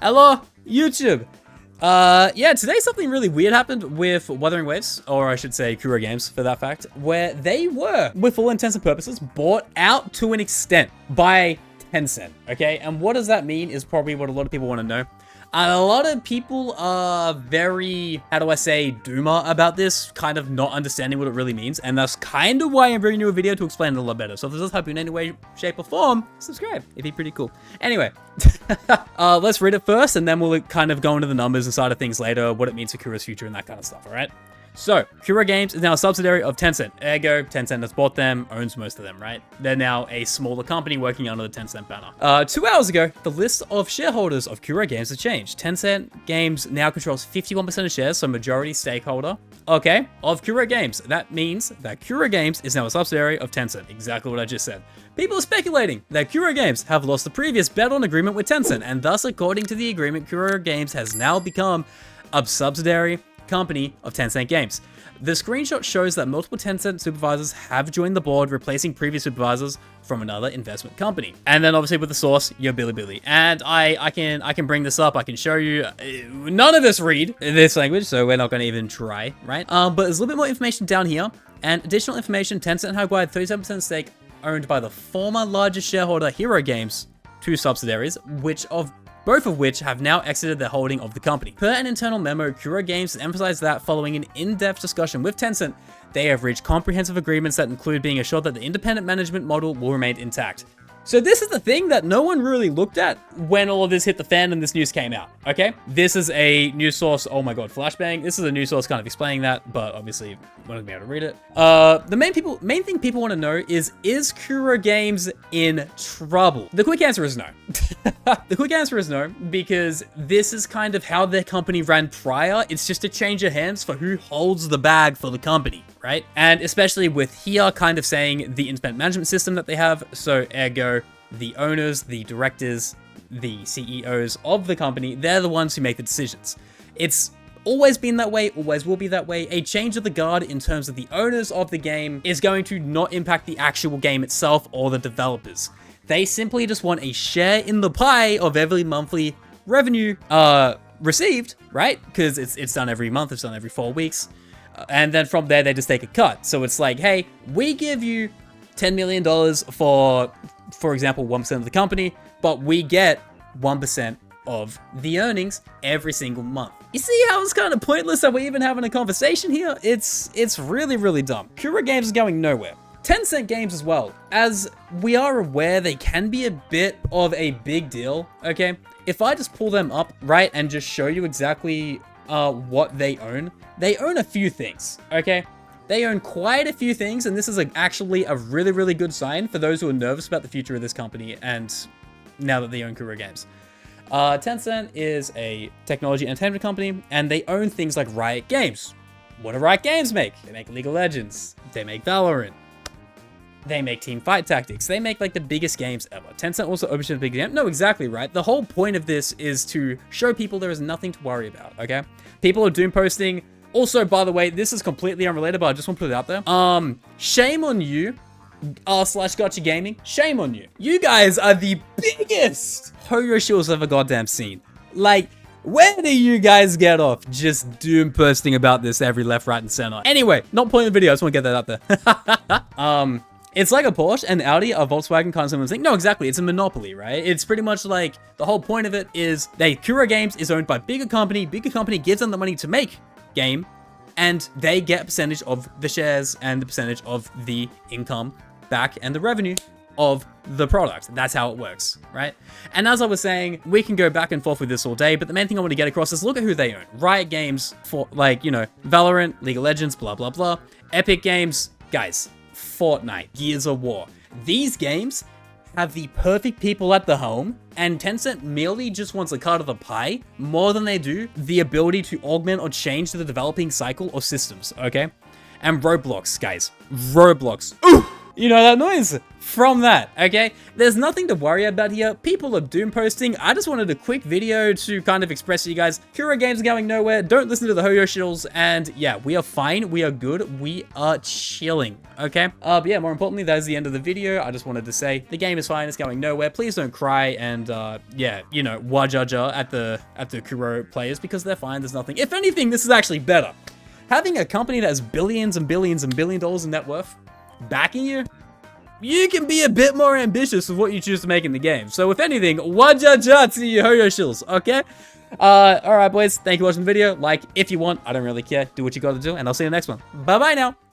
Hello, YouTube. Yeah, today something really weird happened with Wuthering Waves, or I should say Kuro Games for that fact, where they were, with all intents and purposes, bought out to an extent by Tencent, okay? And what does that mean is probably what a lot of people want to know. And a lot of people are very, how do I say, doomer about this, kind of not understanding what it really means. And that's kind of why I'm bringing you a video to explain it a lot better. So if this does help you in any way, shape, or form, subscribe. It'd be pretty cool. Anyway, let's read it first, and then we'll kind of go into the numbers and side of things later, what it means for Kuro's future and that kind of stuff, all right? So, Kuro Games is now a subsidiary of Tencent. Ergo, Tencent has bought them, owns most of them, right? They're now a smaller company working under the Tencent banner. 2 hours ago, the list of shareholders of Kuro Games has changed. Tencent Games now controls 51% of shares, so majority stakeholder, okay, of Kuro Games. That means that Kuro Games is now a subsidiary of Tencent. Exactly what I just said. People are speculating that Kuro Games have lost the previous bet-on agreement with Tencent, and thus, according to the agreement, Kuro Games has now become a subsidiary company of Tencent Games. The screenshot shows that multiple Tencent supervisors have joined the board, replacing previous supervisors from another investment company. And then obviously with the source, you're Billy. And I can bring this up, I can show you. None of us read this language, so we're not going to even try, right? But there's a little bit more information down here. And additional information, Tencent have acquired 37% stake owned by the former largest shareholder, Kuro Games, 2 subsidiaries, both of which have now exited their holding of the company. Per an internal memo, Kuro Games has emphasized that following an in-depth discussion with Tencent, they have reached comprehensive agreements that include being assured that the independent management model will remain intact. So this is the thing that no one really looked at when all of this hit the fan and this news came out, okay? This is a news source, oh my god, flashbang. This is a news source kind of explaining that, but obviously we're not gonna be able to read it. The main thing people want to know is Kuro Games in trouble? The quick answer is no. The quick answer is no, because this is kind of how their company ran prior. It's just a change of hands for who holds the bag for the company, right? And especially with here kind of saying the independent management system that they have, so ergo, the owners, the directors, the CEOs of the company, they're the ones who make the decisions. It's always been that way, always will be that way. A change of the guard in terms of the owners of the game is going to not impact the actual game itself or the developers. They simply just want a share in the pie of every monthly revenue received, right? Because it's done every month, it's done every 4 weeks. And then from there, they just take a cut. So it's like, hey, we give you $10 million for example, 1% of the company, but we get 1% of the earnings every single month. You see how it's kind of pointless that we're even having a conversation here? It's really, really dumb. Kuro Games is going nowhere. Tencent Games as well. As we are aware, they can be a bit of a big deal, okay? If I just pull them up, right, and just show you exactly what they own a few things, okay? They own quite a few things, and this is actually a really, really good sign for those who are nervous about the future of this company and now that they own Kuro Games. Tencent is a technology entertainment company, and they own things like Riot Games. What do Riot Games make? They make League of Legends. They make Valorant. They make Team Fight Tactics. They make like the biggest games ever. Tencent also owns a big game. No, exactly right. The whole point of this is to show people there is nothing to worry about, okay? People are doom posting. Also, by the way, this is completely unrelated, but I just want to put it out there. Shame on you, r/Gotcha Gaming. Shame on you. You guys are the biggest HOYOSHILLS ever goddamn seen. Like, where do you guys get off just doom posting about this every left, right, and center? Anyway, not point in the video. I just want to get that out there. It's like a Porsche and Audi, a Volkswagen kind of similar thing. No, exactly. It's a monopoly, right? It's pretty much like the whole point of it is Kuro Games is owned by bigger company. Bigger company gives them the money to make game, and they get a percentage of the shares and the percentage of the income back and the revenue of the product. That's how it works, right? And as I was saying, we can go back and forth with this all day, but the main thing I want to get across is look at who they own. Riot Games, for like, you know, Valorant, League of Legends, blah, blah, blah. Epic Games, guys, Fortnite, Gears of War. These games have the perfect people at the helm, and Tencent merely just wants a cut of the pie more than they do the ability to augment or change the developing cycle or systems, okay? And Roblox, guys. Roblox. Ooh! You know that noise? From that, okay? There's nothing to worry about here. People are doom posting. I just wanted a quick video to kind of express to you guys, Kuro Games are going nowhere. Don't listen to the HOYOSHILLS. And yeah, we are fine. We are good. We are chilling, okay? But yeah, more importantly, that is the end of the video. I just wanted to say the game is fine. It's going nowhere. Please don't cry and yeah, you know, WAJAJA at the Kuro players because they're fine. There's nothing. If anything, this is actually better. Having a company that has billions and billions and $billion in net worth backing you, you can be a bit more ambitious with what you choose to make in the game. So if anything, WAJAJA to your HOYOSHILLS, okay? Alright boys, thank you for watching the video. Like, if you want, I don't really care. Do what you gotta do, and I'll see you in the next one. Bye-bye now.